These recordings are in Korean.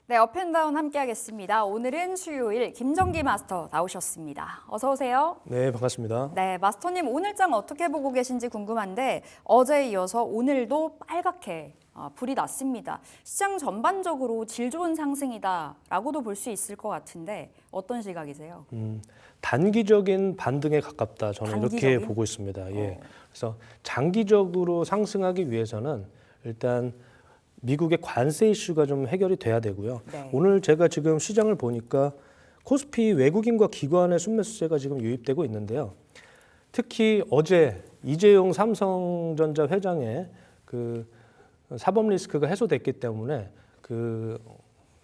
네, 업앤다운 함께하겠습니다. 오늘은 수요일 김정기 마스터 나오셨습니다. 어서 오세요. 네, 반갑습니다. 네, 마스터님 오늘장 어떻게 보고 계신지 궁금한데 어제에 이어서 오늘도 빨갛게 불이 났습니다. 시장 전반적으로 질 좋은 상승이다라고도 볼 수 있을 것 같은데 어떤 시각이세요? 단기적인 반등에 가깝다. 저는 단기적인? 이렇게 보고 있습니다. 예. 그래서 장기적으로 상승하기 위해서는 일단 미국의 관세 이슈가 좀 해결이 돼야 되고요. 네. 오늘 제가 지금 시장을 보니까 코스피 외국인과 기관의 순매수세가 지금 유입되고 있는데요. 특히 어제 이재용 삼성전자 회장의 그 사법 리스크가 해소됐기 때문에 그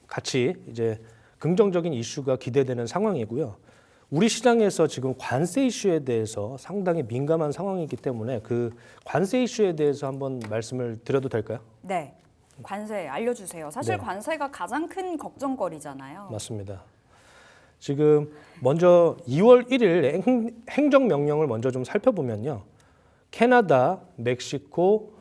같이 이제 긍정적인 이슈가 기대되는 상황이고요. 우리 시장에서 지금 관세 이슈에 대해서 상당히 민감한 상황이기 때문에 그 관세 이슈에 대해서 한번 말씀을 드려도 될까요? 네, 관세 알려주세요. 사실 네. 관세가 가장 큰 걱정거리잖아요. 맞습니다. 지금 먼저 2월 1일 행정명령을 먼저 좀 살펴보면요. 캐나다, 멕시코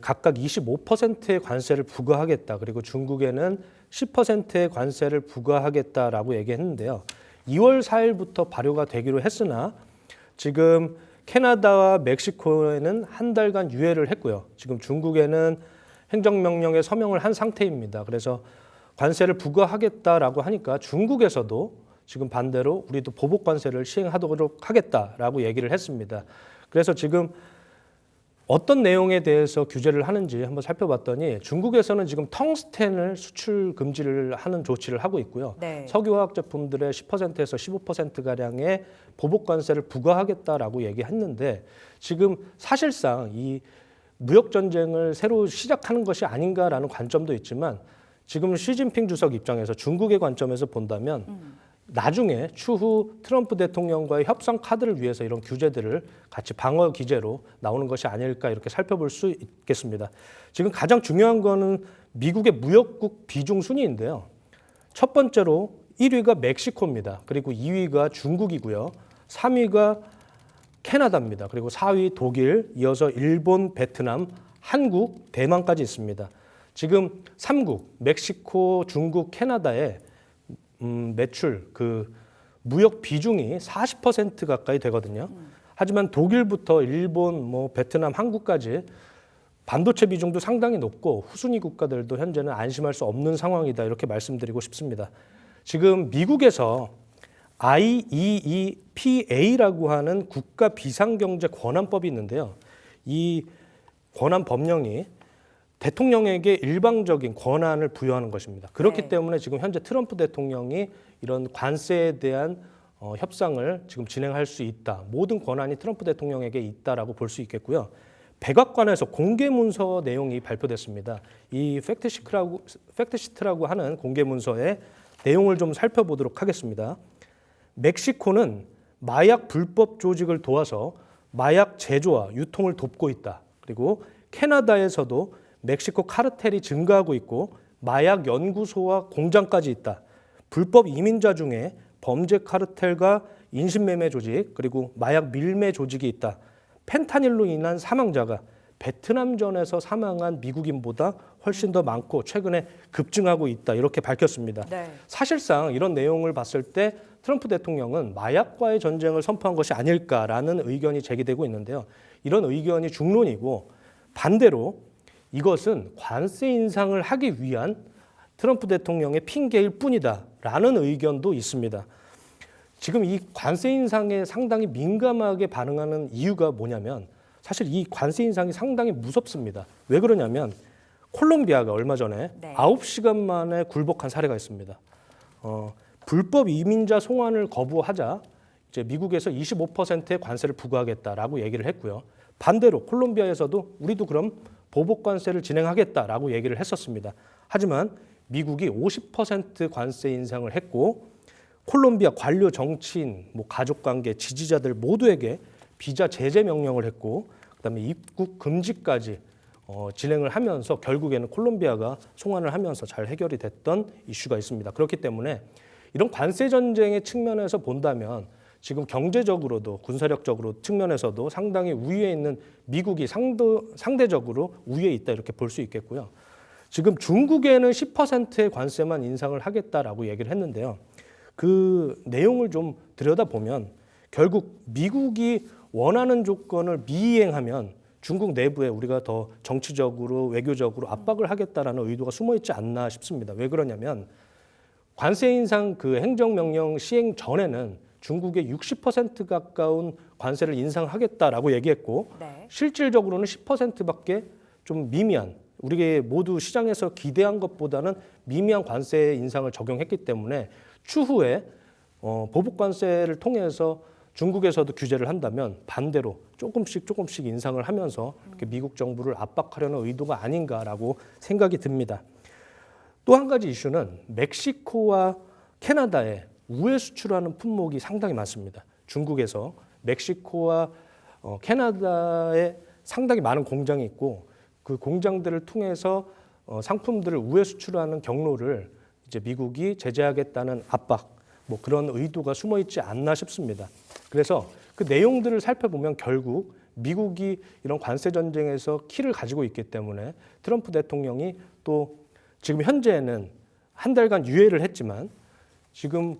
각각 25%의 관세를 부과하겠다. 그리고 중국에는 10%의 관세를 부과하겠다라고 얘기했는데요. 2월 4일부터 발효가 되기로 했으나 지금 캐나다와 멕시코에는 한 달간 유예를 했고요. 지금 중국에는 행정명령에 서명을 한 상태입니다. 그래서 관세를 부과하겠다라고 하니까 중국에서도 지금 반대로 우리도 보복 관세를 시행하도록 하겠다라고 얘기를 했습니다. 그래서 지금 어떤 내용에 대해서 규제를 하는지 한번 살펴봤더니 중국에서는 지금 텅스텐을 수출 금지를 하는 조치를 하고 있고요. 네. 석유화학 제품들의 10%에서 15%가량의 보복 관세를 부과하겠다라고 얘기했는데 지금 사실상 이 무역 전쟁을 새로 시작하는 것이 아닌가라는 관점도 있지만 지금 시진핑 주석 입장에서 중국의 관점에서 본다면 나중에 추후 트럼프 대통령과의 협상 카드를 위해서 이런 규제들을 같이 방어 기제로 나오는 것이 아닐까 이렇게 살펴볼 수 있겠습니다. 지금 가장 중요한 거는 미국의 무역국 비중 순위인데요. 첫 번째로 1위가 멕시코입니다. 그리고 2위가 중국이고요. 3위가 캐나다입니다. 그리고 4위 독일, 이어서 일본, 베트남, 한국, 대만까지 있습니다. 지금 3국, 멕시코, 중국, 캐나다의 매출 그 무역 비중이 40% 가까이 되거든요. 하지만 독일부터 일본, 베트남, 한국까지 반도체 비중도 상당히 높고 후순위 국가들도 현재는 안심할 수 없는 상황이다 이렇게 말씀드리고 싶습니다. 지금 미국에서 IEEPA라고 하는 국가 비상경제 권한법이 있는데요. 이 권한 법령이 대통령에게 일방적인 권한을 부여하는 것입니다. 그렇기 네. 때문에 지금 현재 트럼프 대통령이 이런 관세에 대한 협상을 지금 진행할 수 있다. 모든 권한이 트럼프 대통령에게 있다라고 볼 수 있겠고요. 백악관에서 공개 문서 내용이 발표됐습니다. 이 팩트시트라고 하는 공개 문서의 내용을 좀 살펴보도록 하겠습니다. 멕시코는 마약 불법 조직을 도와서 마약 제조와 유통을 돕고 있다. 그리고 캐나다에서도 멕시코 카르텔이 증가하고 있고 마약 연구소와 공장까지 있다. 불법 이민자 중에 범죄 카르텔과 인신매매 조직 그리고 마약 밀매 조직이 있다. 펜타닐로 인한 사망자가 베트남전에서 사망한 미국인보다 훨씬 더 많고 최근에 급증하고 있다. 이렇게 밝혔습니다. 네. 사실상 이런 내용을 봤을 때 트럼프 대통령은 마약과의 전쟁을 선포한 것이 아닐까라는 의견이 제기되고 있는데요. 이런 의견이 중론이고 반대로 이것은 관세 인상을 하기 위한 트럼프 대통령의 핑계일 뿐이다라는 의견도 있습니다. 지금 이 관세 인상에 상당히 민감하게 반응하는 이유가 뭐냐면 사실 이 관세 인상이 상당히 무섭습니다. 왜 그러냐면 콜롬비아가 얼마 전에 네. 9시간 만에 굴복한 사례가 있습니다. 불법 이민자 송환을 거부하자 이제 미국에서 25%의 관세를 부과하겠다라고 얘기를 했고요. 반대로 콜롬비아에서도 우리도 그럼 보복 관세를 진행하겠다라고 얘기를 했었습니다. 하지만 미국이 50% 관세 인상을 했고 콜롬비아 관료 정치인, 가족관계, 지지자들 모두에게 비자 제재 명령을 했고 그다음에 입국 금지까지 진행을 하면서 결국에는 콜롬비아가 송환을 하면서 잘 해결이 됐던 이슈가 있습니다. 그렇기 때문에 이런 관세 전쟁의 측면에서 본다면 지금 경제적으로도 군사력적으로 측면에서도 상당히 우위에 있는 미국이 상대적으로 우위에 있다 이렇게 볼 수 있겠고요. 지금 중국에는 10%의 관세만 인상을 하겠다라고 얘기를 했는데요. 그 내용을 좀 들여다보면 결국 미국이 원하는 조건을 미이행하면 중국 내부에 우리가 더 정치적으로 외교적으로 압박을 하겠다라는 의도가 숨어 있지 않나 싶습니다. 왜 그러냐면 관세 인상 그 행정명령 시행 전에는 중국의 60% 가까운 관세를 인상하겠다라고 얘기했고 네. 실질적으로는 10%밖에 좀 미미한 우리 모두 시장에서 기대한 것보다는 미미한 관세 인상을 적용했기 때문에 추후에 보복 관세를 통해서 중국에서도 규제를 한다면 반대로 조금씩 인상을 하면서 이렇게 미국 정부를 압박하려는 의도가 아닌가라고 생각이 듭니다. 또 한 가지 이슈는 멕시코와 캐나다에 우회 수출하는 품목이 상당히 많습니다. 중국에서 멕시코와 캐나다에 상당히 많은 공장이 있고 그 공장들을 통해서 상품들을 우회 수출하는 경로를 이제 미국이 제재하겠다는 압박, 뭐 그런 의도가 숨어 있지 않나 싶습니다. 그래서 그 내용들을 살펴보면 결국 미국이 이런 관세 전쟁에서 키를 가지고 있기 때문에 트럼프 대통령이 또 지금 현재는 한 달간 유예를 했지만 지금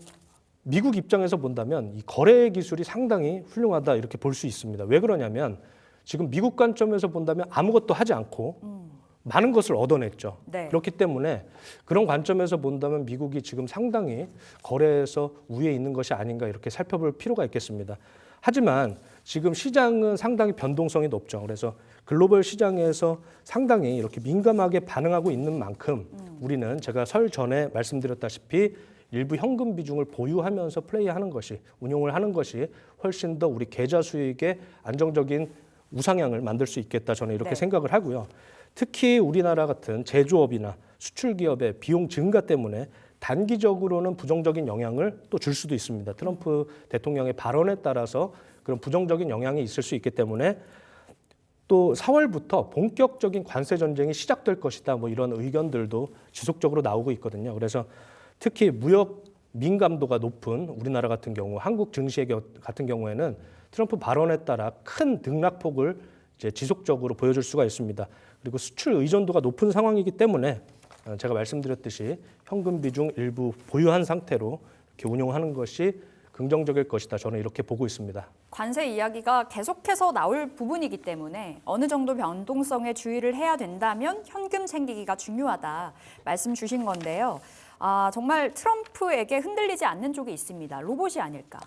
미국 입장에서 본다면 이 거래 기술이 상당히 훌륭하다 이렇게 볼 수 있습니다. 왜 그러냐면 지금 미국 관점에서 본다면 아무것도 하지 않고 많은 것을 얻어냈죠. 네. 그렇기 때문에 그런 관점에서 본다면 미국이 지금 상당히 거래에서 우위에 있는 것이 아닌가 이렇게 살펴볼 필요가 있겠습니다. 하지만 지금 시장은 상당히 변동성이 높죠. 그래서 글로벌 시장에서 상당히 이렇게 민감하게 반응하고 있는 만큼 우리는 제가 설 전에 말씀드렸다시피 일부 현금 비중을 보유하면서 플레이하는 것이 운용을 하는 것이 훨씬 더 우리 계좌 수익에 안정적인 우상향을 만들 수 있겠다 저는 이렇게 네. 생각을 하고요. 특히 우리나라 같은 제조업이나 수출 기업의 비용 증가 때문에 단기적으로는 부정적인 영향을 또 줄 수도 있습니다. 트럼프 대통령의 발언에 따라서 그런 부정적인 영향이 있을 수 있기 때문에 또 4월부터 본격적인 관세 전쟁이 시작될 것이다. 뭐 이런 의견들도 지속적으로 나오고 있거든요. 그래서 특히 무역 민감도가 높은 우리나라 같은 경우, 한국 증시 같은 경우에는 트럼프 발언에 따라 큰 등락폭을 이제 지속적으로 보여줄 수가 있습니다. 그리고 수출 의존도가 높은 상황이기 때문에 제가 말씀드렸듯이 현금 비중 일부 보유한 상태로 이렇게 운용하는 것이 긍정적일 것이다. 저는 이렇게 보고 있습니다. 관세 이야기가 계속해서 나올 부분이기 때문에 어느 정도 변동성에 주의를 해야 된다면 현금 챙기기가 중요하다 말씀 주신 건데요. 정말 트럼프에게 흔들리지 않는 쪽이 있습니다. 로봇이 아닐까.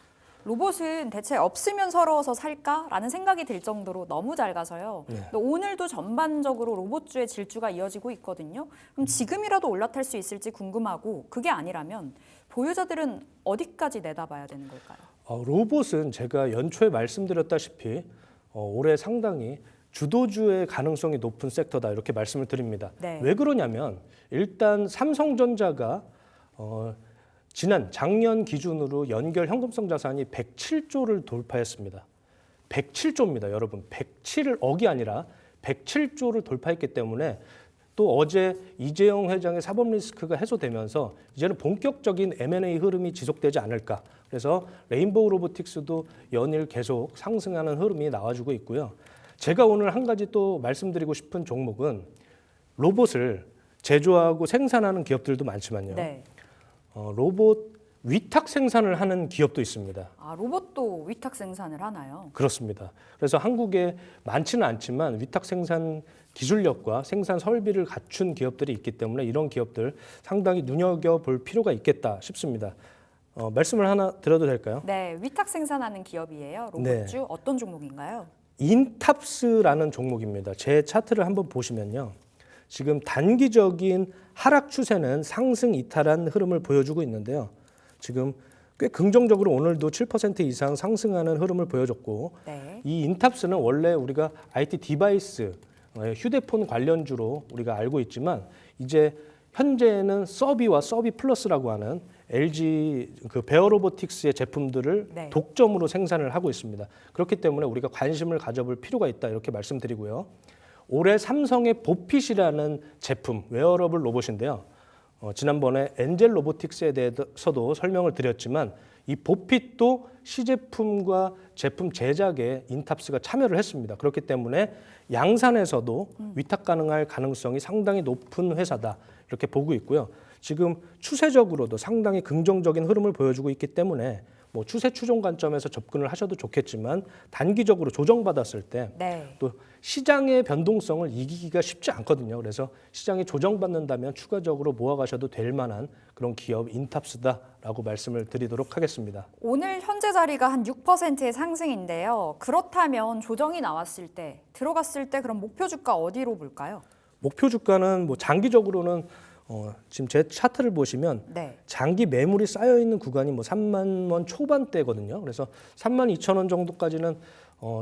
로봇은 대체 없으면 서러워서 살까라는 생각이 들 정도로 너무 잘 가서요. 네. 또 오늘도 전반적으로 로봇주의 질주가 이어지고 있거든요. 그럼 지금이라도 올라탈 수 있을지 궁금하고 그게 아니라면 보유자들은 어디까지 내다봐야 되는 걸까요? 로봇은 제가 연초에 말씀드렸다시피 올해 상당히 주도주의 가능성이 높은 섹터다 이렇게 말씀을 드립니다. 네. 왜 그러냐면 일단 삼성전자가 지난 작년 기준으로 연결 현금성 자산이 107조를 돌파했습니다. 107조입니다, 여러분. 107억이 아니라 107조를 돌파했기 때문에 또 어제 이재용 회장의 사법 리스크가 해소되면서 이제는 본격적인 M&A 흐름이 지속되지 않을까. 그래서 레인보우 로보틱스도 연일 계속 상승하는 흐름이 나와주고 있고요. 제가 오늘 한 가지 또 말씀드리고 싶은 종목은 로봇을 제조하고 생산하는 기업들도 많지만요. 네. 로봇 위탁 생산을 하는 기업도 있습니다. 로봇도 위탁 생산을 하나요? 그렇습니다. 그래서 한국에 많지는 않지만 위탁 생산 기술력과 생산 설비를 갖춘 기업들이 있기 때문에 이런 기업들 상당히 눈여겨볼 필요가 있겠다 싶습니다. 말씀을 하나 드려도 될까요? 네, 위탁 생산하는 기업이에요. 로봇주 네. 어떤 종목인가요? 인탑스라는 종목입니다. 제 차트를 한번 보시면요. 지금 단기적인 하락 추세는 상승 이탈한 흐름을 보여주고 있는데요. 지금 꽤 긍정적으로 오늘도 7% 이상 상승하는 흐름을 보여줬고 네. 이 인탑스는 원래 우리가 IT 디바이스, 휴대폰 관련주로 우리가 알고 있지만 이제 현재는 서비와 서비 플러스라고 하는 LG 그 베어로보틱스의 제품들을 네. 독점으로 생산을 하고 있습니다. 그렇기 때문에 우리가 관심을 가져볼 필요가 있다 이렇게 말씀드리고요. 올해 삼성의 보핏이라는 제품 웨어러블 로봇인데요. 지난번에 엔젤 로보틱스에 대해서도 설명을 드렸지만 이 보핏도 시제품과 제품 제작에 인탑스가 참여를 했습니다. 그렇기 때문에 양산에서도 위탁 가능할 가능성이 상당히 높은 회사다 이렇게 보고 있고요. 지금 추세적으로도 상당히 긍정적인 흐름을 보여주고 있기 때문에 뭐 추세 추종 관점에서 접근을 하셔도 좋겠지만 단기적으로 조정받았을 때 또 시장의 변동성을 이기기가 쉽지 않거든요. 그래서 시장이 조정받는다면 추가적으로 모아가셔도 될 만한 그런 기업 인탑스다라고 말씀을 드리도록 하겠습니다. 오늘 현재 자리가 한 6%의 상승인데요. 그렇다면 조정이 나왔을 때, 들어갔을 때 그럼 목표 주가 어디로 볼까요? 목표 주가는 뭐 장기적으로는 지금 제 차트를 보시면 네. 장기 매물이 쌓여 있는 구간이 뭐 3만 원 초반대거든요. 그래서 3만 2천 원 정도까지는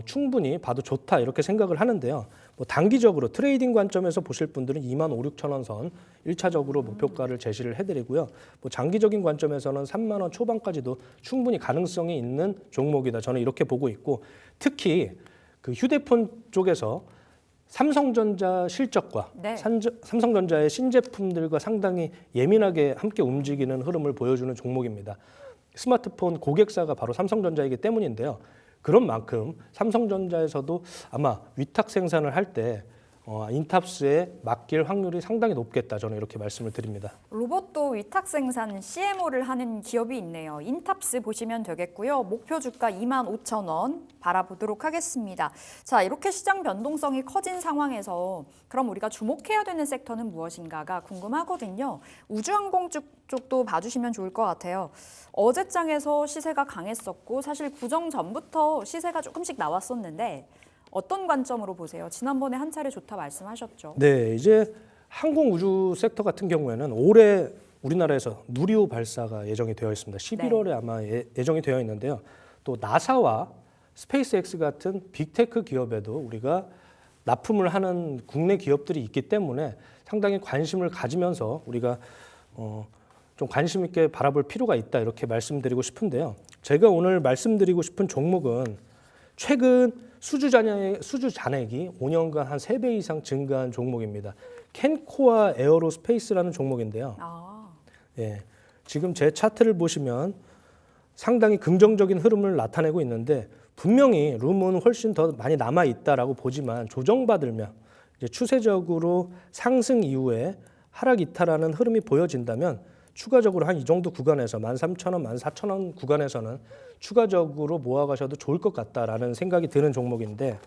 충분히 봐도 좋다 이렇게 생각을 하는데요. 뭐 단기적으로 트레이딩 관점에서 보실 분들은 2만 5, 6천 원 선 1차적으로 목표가를 제시를 해드리고요. 뭐 장기적인 관점에서는 3만 원 초반까지도 충분히 가능성이 있는 종목이다. 저는 이렇게 보고 있고 특히 그 휴대폰 쪽에서 삼성전자 실적과 네. 삼성전자의 신제품들과 상당히 예민하게 함께 움직이는 흐름을 보여주는 종목입니다. 스마트폰 고객사가 바로 삼성전자이기 때문인데요. 그런 만큼 삼성전자에서도 아마 위탁 생산을 할 때 인탑스에 맡길 확률이 상당히 높겠다. 저는 이렇게 말씀을 드립니다. 로봇도 위탁 생산 CMO를 하는 기업이 있네요. 인탑스 보시면 되겠고요. 목표 주가 25,000원 바라보도록 하겠습니다. 자, 이렇게 시장 변동성이 커진 상황에서 그럼 우리가 주목해야 되는 섹터는 무엇인가가 궁금하거든요. 우주항공 쪽도 봐주시면 좋을 것 같아요. 어제장에서 시세가 강했었고 사실 구정 전부터 시세가 조금씩 나왔었는데 어떤 관점으로 보세요? 지난번에 한 차례 좋다 말씀하셨죠. 네, 이제 항공 우주 섹터 같은 경우에는 올해 우리나라에서 누리호 발사가 예정이 되어 있습니다. 11월에 아마 예정이 되어 있는데요. 또 나사와 스페이스X 같은 빅테크 기업에도 우리가 납품을 하는 국내 기업들이 있기 때문에 상당히 관심을 가지면서 우리가 좀 관심 있게 바라볼 필요가 있다 이렇게 말씀드리고 싶은데요. 제가 오늘 말씀드리고 싶은 종목은 최근 수주 잔액이 5년간 한 3배 이상 증가한 종목입니다. 캔코아 에어로스페이스라는 종목인데요. 예, 지금 제 차트를 보시면 상당히 긍정적인 흐름을 나타내고 있는데 분명히 룸은 훨씬 더 많이 남아 있다라고 보지만 조정받으면 이제 추세적으로 상승 이후에 하락 이탈하는 흐름이 보여진다면 추가적으로 한 이 정도 구간에서 13,000원, 14,000원 구간에서는 추가적으로 모아가셔도 좋을 것 같다라는 생각이 드는 종목인데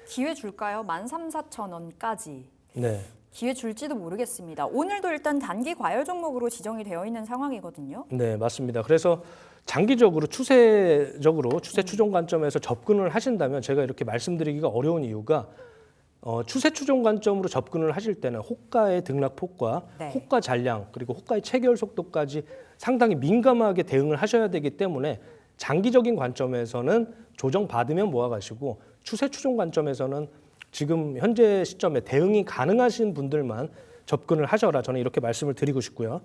기회 줄까요? 13,4,000원까지. 네. 기회 줄지도 모르겠습니다. 오늘도 일단 단기 과열 종목으로 지정이 되어 있는 상황이거든요. 네, 맞습니다. 그래서 장기적으로 추세적으로 추세 추종 관점에서 접근을 하신다면 제가 이렇게 말씀드리기가 어려운 이유가 추세 추종 관점으로 접근을 하실 때는 호가의 등락폭과 네. 호가 잔량 그리고 호가의 체결 속도까지 상당히 민감하게 대응을 하셔야 되기 때문에 장기적인 관점에서는 조정 받으면 모아가시고 추세 추종 관점에서는 지금 현재 시점에 대응이 가능하신 분들만 접근을 하셔라. 저는 이렇게 말씀을 드리고 싶고요.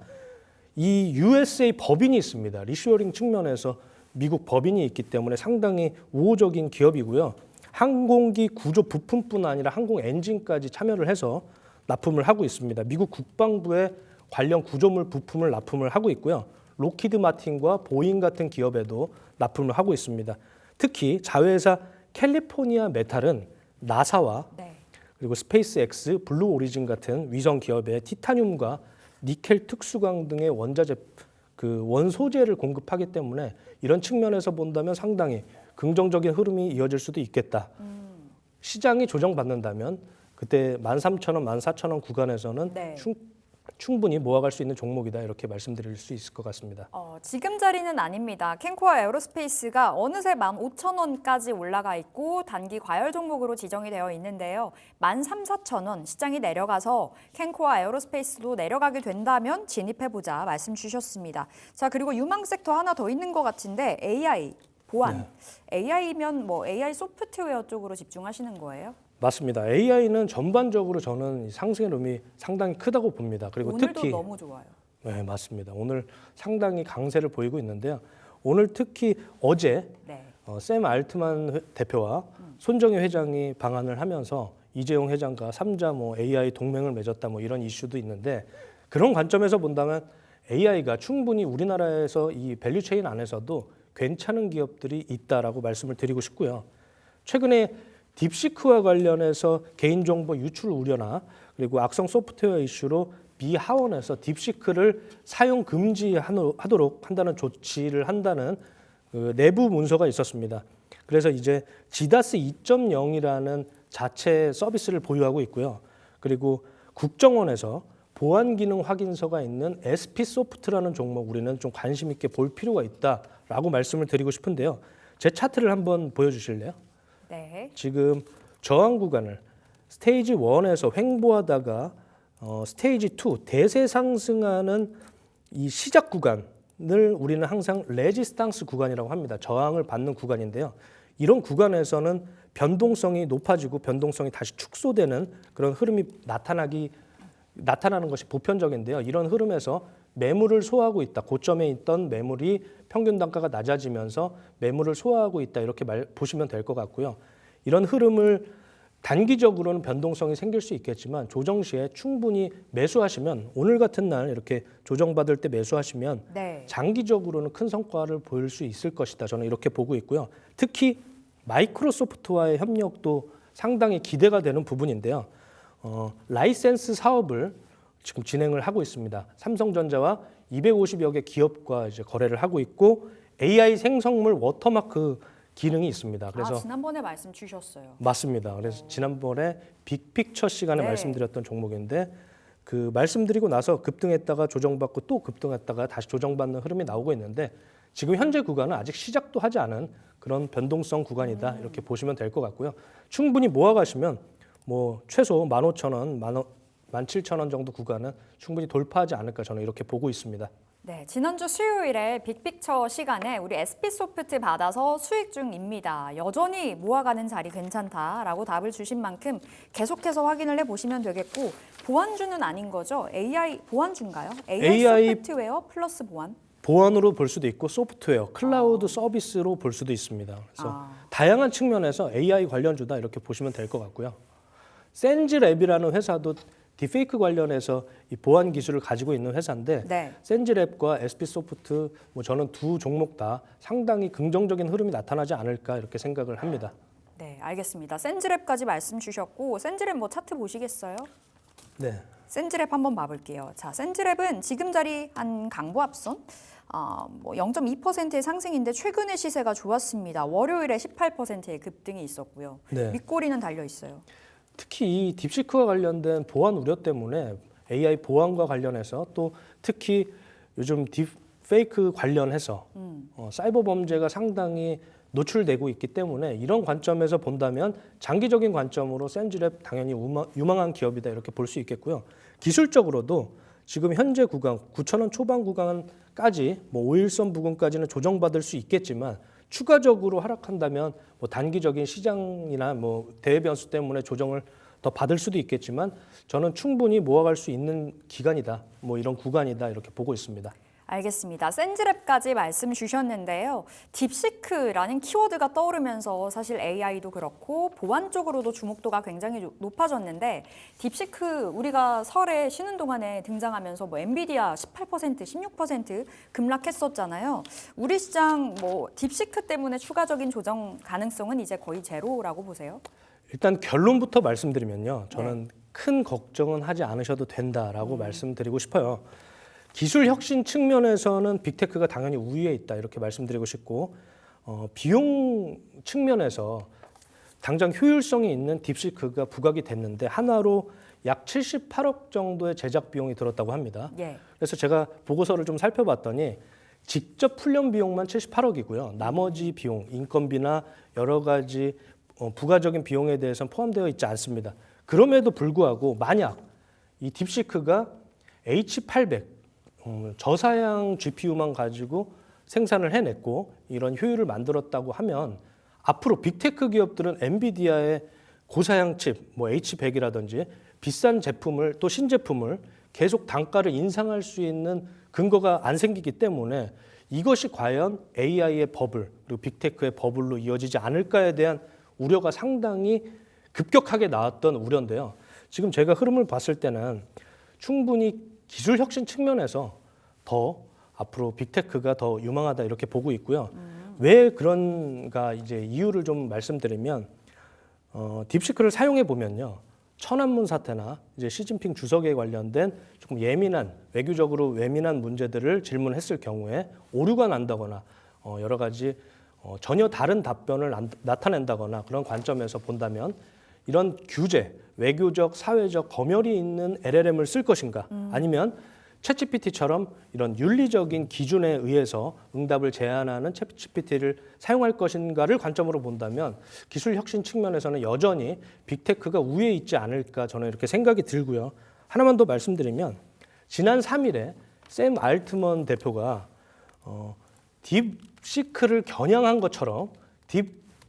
이 USA 법인이 있습니다. 리쇼어링 측면에서 미국 법인이 있기 때문에 상당히 우호적인 기업이고요. 항공기 구조 부품뿐 아니라 항공 엔진까지 참여를 해서 납품을 하고 있습니다. 미국 국방부의 관련 구조물 부품을 납품을 하고 있고요. 로키드 마틴과 보잉 같은 기업에도 납품을 하고 있습니다. 특히 자회사 캘리포니아 메탈은 나사와 그리고 스페이스X, 블루 오리진 같은 위성 기업에 티타늄과 니켈 특수광 등의 원소재를 공급하기 때문에 이런 측면에서 본다면 상당히 긍정적인 흐름이 이어질 수도 있겠다. 시장이 조정받는다면 그때 13,000원, 14,000원 구간에서는 충분히 모아갈 수 있는 종목이다 이렇게 말씀드릴 수 있을 것 같습니다. 지금 자리는 아닙니다. 캔코아 에어로스페이스가 어느새 15,000원까지 올라가 있고 단기 과열 종목으로 지정이 되어 있는데요. 13,400원 시장이 내려가서 캔코아 에어로스페이스도 내려가게 된다면 진입해보자 말씀 주셨습니다. 자, 그리고 유망 섹터 하나 더 있는 것 같은데 AI, 보안. AI면 뭐 AI 소프트웨어 쪽으로 집중하시는 거예요? 맞습니다. AI는 전반적으로 저는 상승의 의미 상당히 크다고 봅니다. 그리고 오늘도 특히 너무 좋아요. 네, 맞습니다. 오늘 상당히 강세를 보이고 있는데요. 오늘 특히 어제 샘 알트만 대표와 손정희 회장이 방한을 하면서 이재용 회장과 3자 AI 동맹을 맺었다 이런 이슈도 있는데 그런 관점에서 본다면 AI가 충분히 우리나라에서 이 밸류체인 안에서도 괜찮은 기업들이 있다라고 말씀을 드리고 싶고요. 최근에 딥시크와 관련해서 개인정보 유출 우려나 그리고 악성 소프트웨어 이슈로 미 하원에서 딥시크를 사용 금지하도록 한다는 조치를 한다는 그 내부 문서가 있었습니다. 그래서 이제 지다스 2.0이라는 자체 서비스를 보유하고 있고요. 그리고 국정원에서 보안 기능 확인서가 있는 SP 소프트라는 종목 우리는 좀 관심 있게 볼 필요가 있다라고 말씀을 드리고 싶은데요. 제 차트를 한번 보여주실래요? 네. 지금 저항 구간을 스테이지 1에서 횡보하다가 스테이지 2 대세 상승하는 이 시작 구간을 우리는 항상 레지스탕스 구간이라고 합니다. 저항을 받는 구간인데요. 이런 구간에서는 변동성이 높아지고 변동성이 다시 축소되는 그런 흐름이 나타나는 것이 보편적인데요. 이런 흐름에서 매물을 소화하고 있다. 고점에 있던 매물이 평균 단가가 낮아지면서 매물을 소화하고 있다. 이렇게 보시면 될 것 같고요. 이런 흐름을 단기적으로는 변동성이 생길 수 있겠지만 조정 시에 충분히 매수하시면 오늘 같은 날 이렇게 조정받을 때 매수하시면 네. 장기적으로는 큰 성과를 보일 수 있을 것이다. 저는 이렇게 보고 있고요. 특히 마이크로소프트와의 협력도 상당히 기대가 되는 부분인데요. 라이센스 사업을 지금 진행을 하고 있습니다. 삼성전자와 250여 개 기업과 이제 거래를 하고 있고 AI 생성물 워터마크 기능이 있습니다. 그래서 지난번에 말씀 주셨어요. 맞습니다. 그래서 지난번에 빅픽처 시간에 네. 말씀드렸던 종목인데 그 말씀드리고 나서 급등했다가 조정받고 또 급등했다가 다시 조정받는 흐름이 나오고 있는데 지금 현재 구간은 아직 시작도 하지 않은 그런 변동성 구간이다. 이렇게 보시면 될 것 같고요. 충분히 모아가시면 뭐 최소 15,000원, 17,000원 정도 구간은 충분히 돌파하지 않을까 저는 이렇게 보고 있습니다. 네, 지난주 수요일에 빅픽처 시간에 우리 SP소프트 받아서 수익 중입니다. 여전히 모아가는 자리 괜찮다라고 답을 주신 만큼 계속해서 확인을 해보시면 되겠고 보안주는 아닌 거죠? AI 보안주인가요? AI 소프트웨어 플러스 보안? 보안으로 볼 수도 있고 소프트웨어, 클라우드 서비스로 볼 수도 있습니다. 그래서 다양한 측면에서 AI 관련주다 이렇게 보시면 될 것 같고요. 센즈랩이라는 회사도 딥페이크 관련해서 이 보안 기술을 가지고 있는 회사인데 네. 센즈랩과 SP소프트 뭐 저는 두 종목 다 상당히 긍정적인 흐름이 나타나지 않을까 이렇게 생각을 합니다. 네, 알겠습니다. 센즈랩까지 말씀 주셨고 센즈랩 뭐 차트 보시겠어요? 네. 센즈랩 한번 봐볼게요. 자, 센즈랩은 지금 자리 한 강보합선 뭐 0.2%의 상승인데 최근의 시세가 좋았습니다. 월요일에 18%의 급등이 있었고요. 네. 윗꼬리는 달려 있어요. 특히 이 딥시크와 관련된 보안 우려 때문에 AI 보안과 관련해서 또 특히 요즘 딥페이크 관련해서 사이버 범죄가 상당히 노출되고 있기 때문에 이런 관점에서 본다면 장기적인 관점으로 센즈랩 당연히 유망한 기업이다 이렇게 볼 수 있겠고요. 기술적으로도 지금 현재 구간 9,000원 초반 구간까지 뭐 5일선 부근까지는 조정받을 수 있겠지만 추가적으로 하락한다면 뭐 단기적인 시장이나 뭐 대외 변수 때문에 조정을 더 받을 수도 있겠지만 저는 충분히 모아갈 수 있는 기간이다. 뭐 이런 구간이다 이렇게 보고 있습니다. 알겠습니다. 센즈랩까지 말씀 주셨는데요. 딥시크라는 키워드가 떠오르면서 사실 AI도 그렇고 보안 쪽으로도 주목도가 굉장히 높아졌는데 딥시크 우리가 설에 쉬는 동안에 등장하면서 뭐 엔비디아 18%, 16% 급락했었잖아요. 우리 시장 뭐 딥시크 때문에 추가적인 조정 가능성은 이제 거의 제로라고 보세요? 일단 결론부터 말씀드리면요. 저는 큰 걱정은 하지 않으셔도 된다라고 말씀드리고 싶어요. 기술 혁신 측면에서는 빅테크가 당연히 우위에 있다 이렇게 말씀드리고 싶고 비용 측면에서 당장 효율성이 있는 딥시크가 부각이 됐는데 하나로 약 78억 정도의 제작 비용이 들었다고 합니다. 예. 그래서 제가 보고서를 좀 살펴봤더니 직접 훈련 비용만 78억이고요. 나머지 비용, 인건비나 여러 가지 부가적인 비용에 대해서는 포함되어 있지 않습니다. 그럼에도 불구하고 만약 이 딥시크가 H800 저사양 GPU만 가지고 생산을 해냈고 이런 효율을 만들었다고 하면 앞으로 빅테크 기업들은 엔비디아의 고사양 칩, 뭐 H100이라든지 비싼 제품을 또 신제품을 계속 단가를 인상할 수 있는 근거가 안 생기기 때문에 이것이 과연 AI의 버블 그리고 빅테크의 버블로 이어지지 않을까에 대한 우려가 상당히 급격하게 나왔던 우려인데요. 지금 제가 흐름을 봤을 때는 충분히 기술 혁신 측면에서 더 앞으로 빅테크가 더 유망하다 이렇게 보고 있고요. 왜 그런가 이제 이유를 좀 말씀드리면 딥시크를 사용해 보면요. 천안문 사태나 이제 시진핑 주석에 관련된 조금 예민한 외교적으로 예민한 문제들을 질문했을 경우에 오류가 난다거나 여러 가지 전혀 다른 답변을 나타낸다거나 그런 관점에서 본다면 이런 규제, 외교적, 사회적 검열이 있는 LLM을 쓸 것인가 아니면 챗GPT처럼 이런 윤리적인 기준에 의해서 응답을 제안하는 챗GPT를 사용할 것인가를 관점으로 본다면 기술 혁신 측면에서는 여전히 빅테크가 우위에 있지 않을까 저는 이렇게 생각이 들고요. 하나만 더 말씀드리면 지난 3일에 샘 알트먼 대표가 딥시크를 겨냥한 것처럼 딥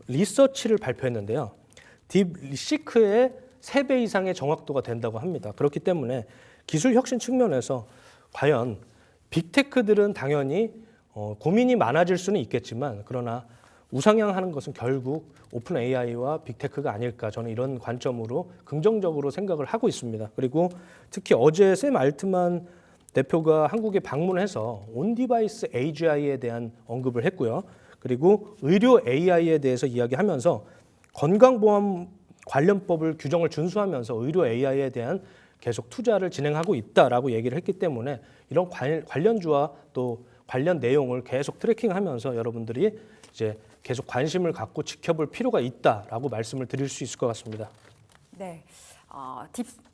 리서치를 발표했는데요. 딥시크의 3배 이상의 정확도가 된다고 합니다. 그렇기 때문에 기술 혁신 측면에서 과연 빅테크들은 당연히 고민이 많아질 수는 있겠지만 그러나 우상향하는 것은 결국 오픈 AI와 빅테크가 아닐까 저는 이런 관점으로 긍정적으로 생각을 하고 있습니다. 그리고 특히 어제 샘 알트만 대표가 한국에 방문해서 온디바이스 AGI에 대한 언급을 했고요. 그리고 의료 AI에 대해서 이야기하면서 건강보험 관련법을 규정을 준수하면서 의료 AI에 대한 계속 투자를 진행하고 있다라고 얘기를 했기 때문에 이런 관련주와 또 관련 내용을 계속 트래킹하면서 여러분들이 이제 계속 관심을 갖고 지켜볼 필요가 있다라고 말씀을 드릴 수 있을 것 같습니다. 네,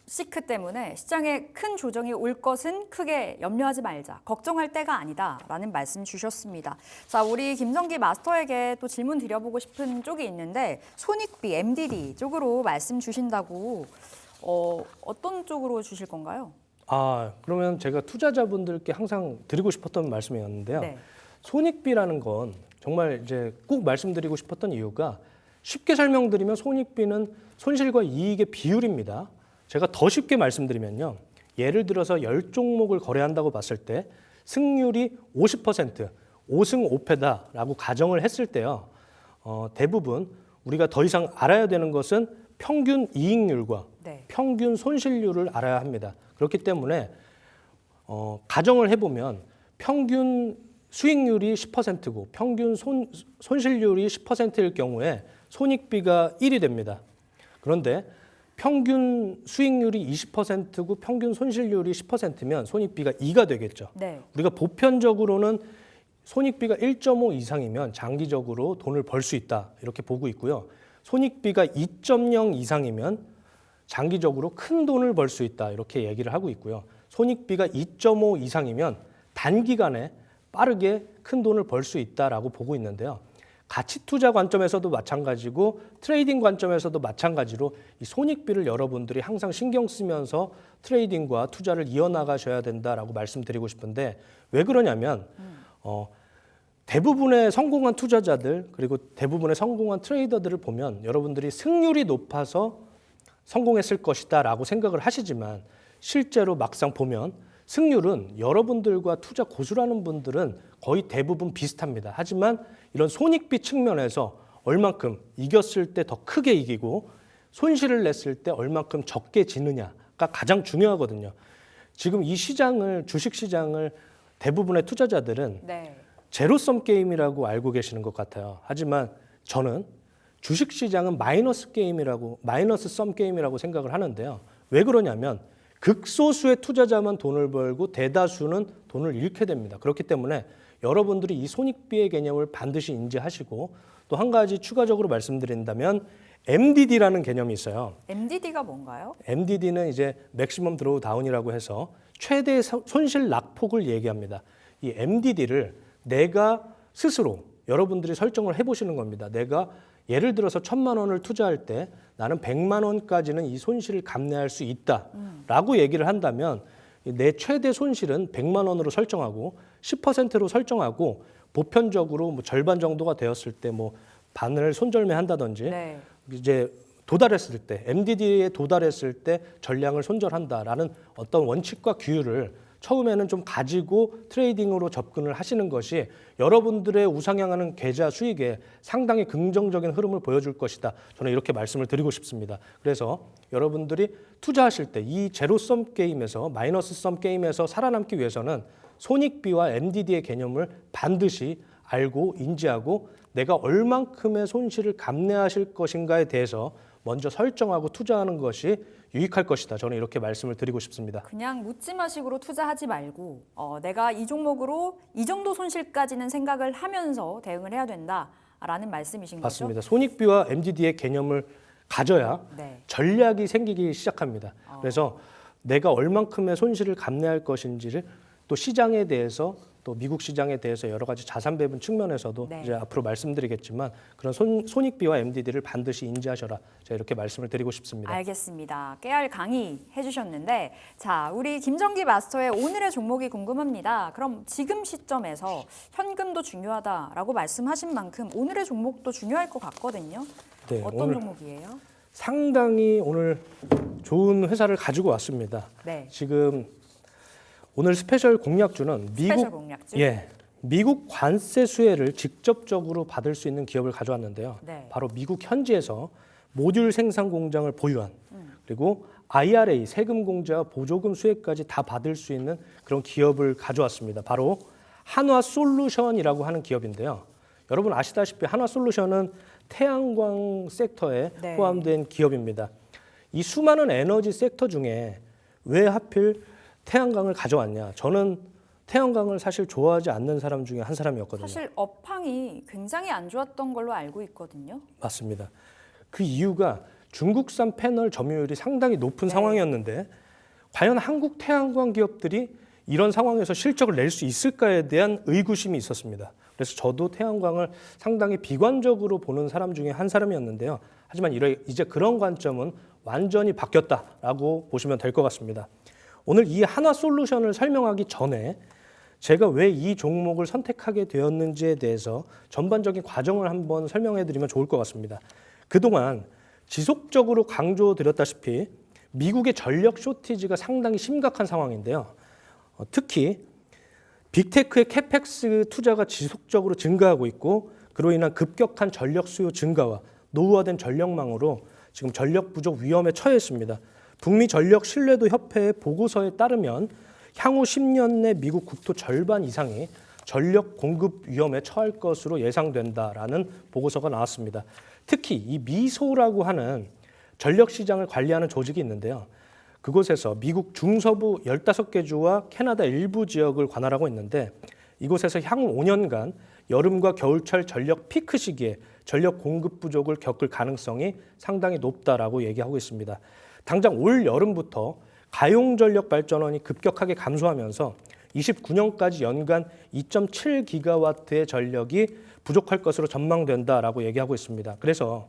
딥시크 때문에 시장에 큰 조정이 올 것은 크게 염려하지 말자, 걱정할 때가 아니다라는 말씀 주셨습니다. 자, 우리 김정기 마스터에게 또 질문 드려보고 싶은 쪽이 있는데 손익비, MDD 쪽으로 말씀 주신다고 어떤 쪽으로 주실 건가요? 그러면 제가 투자자분들께 항상 드리고 싶었던 말씀이었는데요. 네. 손익비라는 건 정말 이제 꼭 말씀드리고 싶었던 이유가 쉽게 설명드리면 손익비는 손실과 이익의 비율입니다. 제가 더 쉽게 말씀드리면요. 예를 들어서 10종목을 거래한다고 봤을 때 승률이 50%, 5승 5패다라고 가정을 했을 때요. 대부분 우리가 더 이상 알아야 되는 것은 평균 이익률과 네. 평균 손실률을 알아야 합니다. 그렇기 때문에 가정을 해보면 평균 수익률이 10%고 평균 손실률이 10%일 경우에 손익비가 1이 됩니다. 그런데 평균 수익률이 20%고 평균 손실률이 10%면 손익비가 2가 되겠죠. 네. 우리가 보편적으로는 손익비가 1.5 이상이면 장기적으로 돈을 벌 수 있다 이렇게 보고 있고요. 손익비가 2.0 이상이면 장기적으로 큰 돈을 벌 수 있다 이렇게 얘기를 하고 있고요. 손익비가 2.5 이상이면 단기간에 빠르게 큰 돈을 벌 수 있다라고 보고 있는데요. 가치 투자 관점에서도 마찬가지고 트레이딩 관점에서도 마찬가지로 이 손익비를 여러분들이 항상 신경 쓰면서 트레이딩과 투자를 이어나가셔야 된다라고 말씀드리고 싶은데 왜 그러냐면 대부분의 성공한 투자자들 그리고 대부분의 성공한 트레이더들을 보면 여러분들이 승률이 높아서 성공했을 것이다라고 생각을 하시지만 실제로 막상 보면 승률은 여러분들과 투자 고수라는 분들은 거의 대부분 비슷합니다. 하지만 이런 손익비 측면에서 얼만큼 이겼을 때 더 크게 이기고 손실을 냈을 때 얼만큼 적게 지느냐가 가장 중요하거든요. 지금 이 시장을 주식 시장을 대부분의 투자자들은 네. 제로섬 게임이라고 알고 계시는 것 같아요. 하지만 저는 주식 시장은 마이너스 섬 게임이라고 생각을 하는데요. 왜 그러냐면 극소수의 투자자만 돈을 벌고 대다수는 돈을 잃게 됩니다. 그렇기 때문에 여러분들이 이 손익비의 개념을 반드시 인지하시고 또 한 가지 추가적으로 말씀드린다면 MDD라는 개념이 있어요. MDD가 뭔가요? MDD는 이제 맥시멈 드로우 다운이라고 해서 최대 손실 낙폭을 얘기합니다. 이 MDD를 내가 스스로 여러분들이 설정을 해보시는 겁니다. 내가 예를 들어서 1,000만 원을 투자할 때 나는 100만 원까지는 이 손실을 감내할 수 있다라고 얘기를 한다면 내 최대 손실은 100만 원으로 설정하고 10%로 설정하고 보편적으로 뭐 절반 정도가 되었을 때 뭐 반을 손절매한다든지 네. 이제 도달했을 때 MDD에 도달했을 때 전량을 손절한다라는 어떤 원칙과 규율을 처음에는 좀 가지고 트레이딩으로 접근을 하시는 것이 여러분들의 우상향하는 계좌 수익에 상당히 긍정적인 흐름을 보여줄 것이다. 저는 이렇게 말씀을 드리고 싶습니다. 그래서 여러분들이 투자하실 때 이 제로섬 게임에서 마이너스섬 게임에서 살아남기 위해서는 손익비와 MDD의 개념을 반드시 알고 인지하고 내가 얼만큼의 손실을 감내하실 것인가에 대해서 먼저 설정하고 투자하는 것이 유익할 것이다. 저는 이렇게 말씀을 드리고 싶습니다. 그냥 묻지마식으로 투자하지 말고 내가 이 종목으로 이 정도 손실까지는 생각을 하면서 대응을 해야 된다라는 말씀이신 거죠? 맞습니다. 손익비와 MDD의 개념을 가져야 네. 전략이 생기기 시작합니다. 그래서 내가 얼만큼의 손실을 감내할 것인지를 또 시장에 대해서 또 미국 시장에 대해서 여러 가지 자산 배분 측면에서도 네. 이제 앞으로 말씀드리겠지만 그런 손익비와 MDD를 반드시 인지하셔라. 제가 이렇게 말씀을 드리고 싶습니다. 알겠습니다. 깨알 강의 해주셨는데 자, 우리 김정기 마스터의 오늘의 종목이 궁금합니다. 그럼 지금 시점에서 현금도 중요하다라고 말씀하신 만큼 오늘의 종목도 중요할 것 같거든요. 네, 어떤 오늘 종목이에요? 상당히 오늘 좋은 회사를 가지고 왔습니다. 네. 지금 오늘 스페셜 공략주는 스페셜 공략주? 미국 관세 수혜를 직접적으로 받을 수 있는 기업을 가져왔는데요. 네. 바로 미국 현지에서 모듈 생산 공장을 보유한 그리고 IRA 세금 공제와 보조금 수혜까지 다 받을 수 있는 그런 기업을 가져왔습니다. 바로 한화솔루션이라고 하는 기업인데요. 여러분 아시다시피 한화솔루션은 태양광 섹터에 네. 포함된 기업입니다. 이 수많은 에너지 섹터 중에 왜 하필 태양광을 가져왔냐? 저는 태양광을 사실 좋아하지 않는 사람 중에 한 사람이었거든요. 사실 업황이 굉장히 안 좋았던 걸로 알고 있거든요. 맞습니다. 그 이유가 중국산 패널 점유율이 상당히 높은 상황이었는데 과연 한국 태양광 기업들이 이런 상황에서 실적을 낼 수 있을까에 대한 의구심이 있었습니다. 그래서 저도 태양광을 상당히 비관적으로 보는 사람 중에 한 사람이었는데요. 하지만 이제 그런 관점은 완전히 바뀌었다라고 보시면 될 것 같습니다. 오늘 이 한화솔루션을 설명하기 전에 제가 왜 이 종목을 선택하게 되었는지에 대해서 전반적인 과정을 한번 설명해 드리면 좋을 것 같습니다. 그동안 지속적으로 강조드렸다시피 미국의 전력 쇼티지가 상당히 심각한 상황인데요. 특히 빅테크의 캐펙스 투자가 지속적으로 증가하고 있고 그로 인한 급격한 전력 수요 증가와 노후화된 전력망으로 지금 전력 부족 위험에 처해 있습니다. 북미 전력 신뢰도 협회의 보고서에 따르면 향후 10년 내 미국 국토 절반 이상이 전력 공급 위험에 처할 것으로 예상된다라는 보고서가 나왔습니다. 특히 이 미소라고 하는 전력 시장을 관리하는 조직이 있는데요. 그곳에서 미국 중서부 15개 주와 캐나다 일부 지역을 관할하고 있는데 이곳에서 향후 5년간 여름과 겨울철 전력 피크 시기에 전력 공급 부족을 겪을 가능성이 상당히 높다라고 얘기하고 있습니다. 당장 올 여름부터 가용전력 발전원이 급격하게 감소하면서 29년까지 연간 2.7기가와트의 전력이 부족할 것으로 전망된다라고 얘기하고 있습니다. 그래서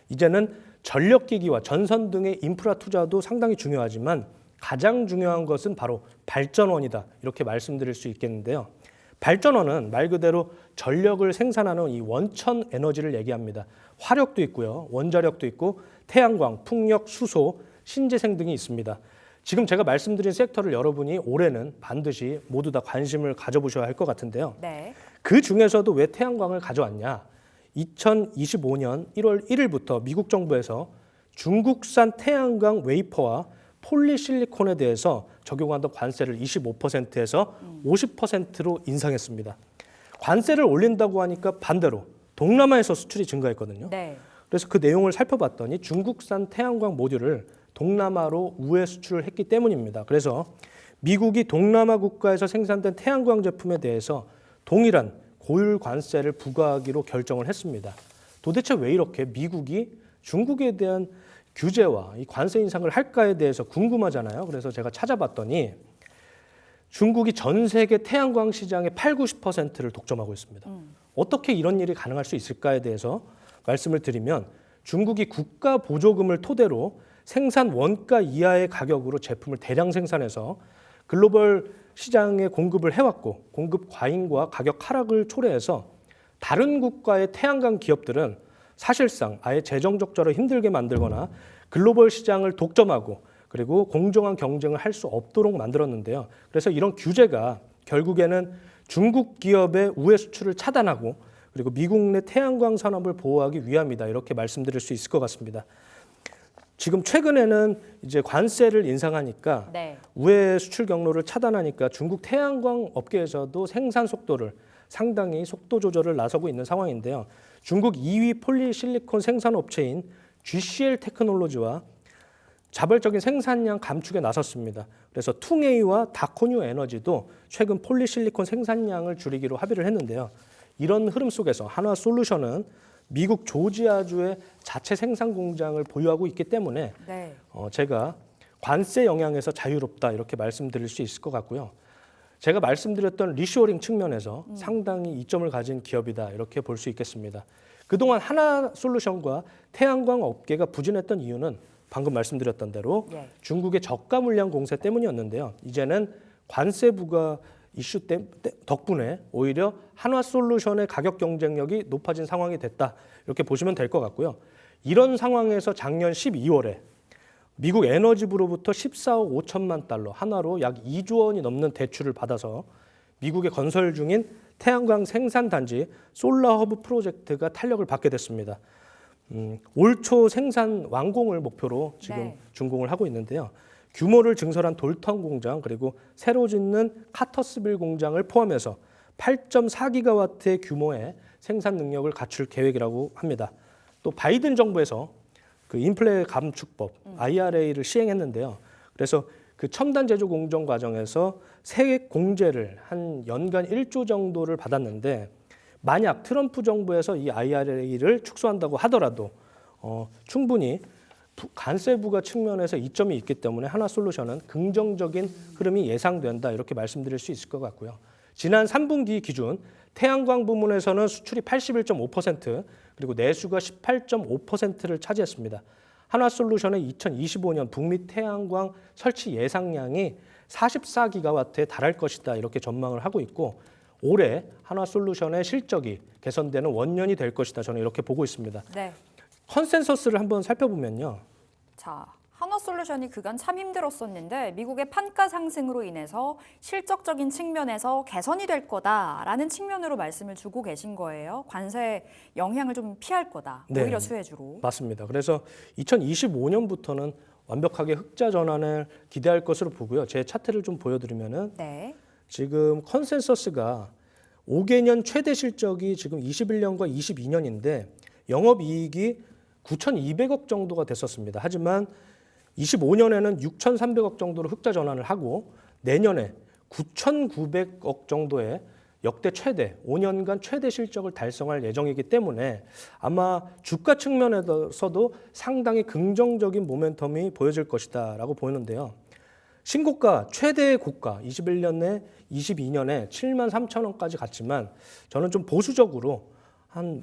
이제는 전력기기와 전선 등의 인프라 투자도 상당히 중요하지만 가장 중요한 것은 바로 발전원이다. 이렇게 말씀드릴 수 있겠는데요. 발전원은 말 그대로 전력을 생산하는 이 원천 에너지를 얘기합니다. 화력도 있고요. 원자력도 있고 태양광, 풍력, 수소, 신재생 등이 있습니다. 지금 제가 말씀드린 섹터를 여러분이 올해는 반드시 모두 다 관심을 가져보셔야 할 것 같은데요. 네. 그 중에서도 왜 태양광을 가져왔냐? 2025년 1월 1일부터 미국 정부에서 중국산 태양광 웨이퍼와 폴리실리콘에 대해서 적용한던 관세를 25%에서 50%로 인상했습니다. 관세를 올린다고 하니까 반대로 동남아에서 수출이 증가했거든요. 네. 그래서 그 내용을 살펴봤더니 중국산 태양광 모듈을 동남아로 우회 수출을 했기 때문입니다. 그래서 미국이 동남아 국가에서 생산된 태양광 제품에 대해서 동일한 고율 관세를 부과하기로 결정을 했습니다. 도대체 왜 이렇게 미국이 중국에 대한 규제와 이 관세 인상을 할까에 대해서 궁금하잖아요. 그래서 제가 찾아봤더니 중국이 전 세계 태양광 시장의 80~90%를 독점하고 있습니다. 어떻게 이런 일이 가능할 수 있을까에 대해서 말씀을 드리면 중국이 국가 보조금을 토대로 생산 원가 이하의 가격으로 제품을 대량 생산해서 글로벌 시장에 공급을 해왔고 공급 과잉과 가격 하락을 초래해서 다른 국가의 태양광 기업들은 사실상 아예 재정 적자로 힘들게 만들거나 글로벌 시장을 독점하고 그리고 공정한 경쟁을 할 수 없도록 만들었는데요. 그래서 이런 규제가 결국에는 중국 기업의 우회 수출을 차단하고 그리고 미국 내 태양광 산업을 보호하기 위함이다. 이렇게 말씀드릴 수 있을 것 같습니다. 지금 최근에는 이제 관세를 인상하니까 네. 우회 수출 경로를 차단하니까 중국 태양광 업계에서도 생산 속도를 상당히 속도 조절을 나서고 있는 상황인데요. 중국 2위 폴리실리콘 생산 업체인 GCL 테크놀로지와 자발적인 생산량 감축에 나섰습니다. 그래서 퉁에이와 다코뉴 에너지도 최근 폴리실리콘 생산량을 줄이기로 합의를 했는데요. 이런 흐름 속에서 한화솔루션은 미국 조지아주의 자체 생산 공장을 보유하고 있기 때문에 네. 제가 관세 영향에서 자유롭다 이렇게 말씀드릴 수 있을 것 같고요. 제가 말씀드렸던 리쇼어링 측면에서 상당히 이점을 가진 기업이다 이렇게 볼 수 있겠습니다. 그동안 한화솔루션과 태양광 업계가 부진했던 이유는 방금 말씀드렸던 대로 예. 중국의 저가 물량 공세 때문이었는데요. 이제는 관세 부과 이슈 덕분에 오히려 한화솔루션의 가격 경쟁력이 높아진 상황이 됐다. 이렇게 보시면 될 것 같고요. 이런 상황에서 작년 12월에 미국 에너지부로부터 14억 5천만 달러, 한화로 약 2조 원이 넘는 대출을 받아서 미국에 건설 중인 태양광 생산 단지 솔라허브 프로젝트가 탄력을 받게 됐습니다. 올 초 생산 완공을 목표로 지금 네. 준공을 하고 있는데요. 규모를 증설한 돌턴 공장 그리고 새로 짓는 카터스빌 공장을 포함해서 8.4기가와트의 규모의 생산 능력을 갖출 계획이라고 합니다. 또 바이든 정부에서 그 인플레 감축법 IRA를 시행했는데요. 그래서 그 첨단 제조 공정 과정에서 세액 공제를 한 연간 1조 정도를 받았는데 만약 트럼프 정부에서 이 IRA를 축소한다고 하더라도 충분히 관세 부과 측면에서 이점이 있기 때문에 한화솔루션은 긍정적인 흐름이 예상된다 이렇게 말씀드릴 수 있을 것 같고요. 지난 3분기 기준 태양광 부문에서는 수출이 81.5% 그리고 내수가 18.5%를 차지했습니다. 한화솔루션의 2025년 북미 태양광 설치 예상량이 44기가와트에 달할 것이다 이렇게 전망을 하고 있고 올해 한화솔루션의 실적이 개선되는 원년이 될 것이다 저는 이렇게 보고 있습니다. 네. 컨센서스를 한번 살펴보면요. 자, 한화솔루션이 그간 참 힘들었었는데 미국의 판가 상승으로 인해서 실적적인 측면에서 개선이 될 거다라는 측면으로 말씀을 주고 계신 거예요. 관세 영향을 좀 피할 거다. 네. 오히려 수혜주로. 맞습니다. 그래서 2025년부터는 완벽하게 흑자 전환을 기대할 것으로 보고요. 제 차트를 좀 보여드리면은 네. 지금 컨센서스가 5개년 최대 실적이 지금 21년과 22년인데 영업이익이 9,200억 정도가 됐었습니다. 하지만 25년에는 6,300억 정도로 흑자 전환을 하고 내년에 9,900억 정도의 역대 최대 5년간 최대 실적을 달성할 예정이기 때문에 아마 주가 측면에서도 상당히 긍정적인 모멘텀이 보여질 것이다라고 보이는데요. 신고가 최대의 고가 21년에 22년에 7만 3천 원까지 갔지만 저는 좀 보수적으로 한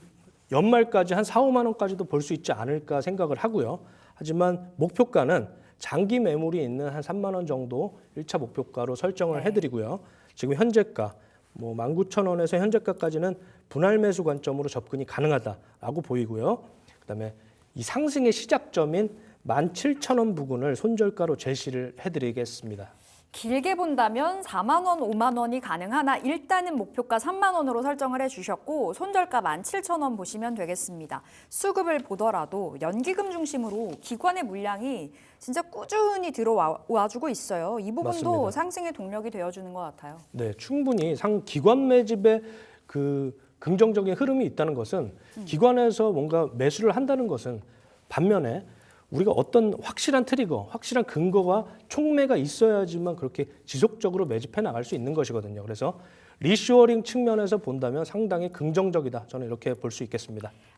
연말까지 한 4, 5만 원까지도 볼 수 있지 않을까 생각을 하고요. 하지만 목표가는 장기 매물이 있는 한 3만 원 정도 1차 목표가로 설정을 해드리고요. 지금 현재가 19,000원에서 현재가까지는 분할 매수 관점으로 접근이 가능하다라고 보이고요. 그다음에 이 상승의 시작점인 17,000원 부근을 손절가로 제시를 해드리겠습니다. 길게 본다면 4만 원, 5만 원이 가능하나 일단은 목표가 3만 원으로 설정을 해주셨고 손절가 17,000원 보시면 되겠습니다. 수급을 보더라도 연기금 중심으로 기관의 물량이 진짜 꾸준히 들어와주고 있어요. 이 부분도 맞습니다. 상승의 동력이 되어주는 것 같아요. 네, 충분히 기관 매집의 그 긍정적인 흐름이 있다는 것은 기관에서 뭔가 매수를 한다는 것은 반면에 우리가 어떤 확실한 트리거, 확실한 근거와 촉매가 있어야지만 그렇게 지속적으로 매집해 나갈 수 있는 것이거든요. 그래서 리쇼어링 측면에서 본다면 상당히 긍정적이다. 저는 이렇게 볼 수 있겠습니다.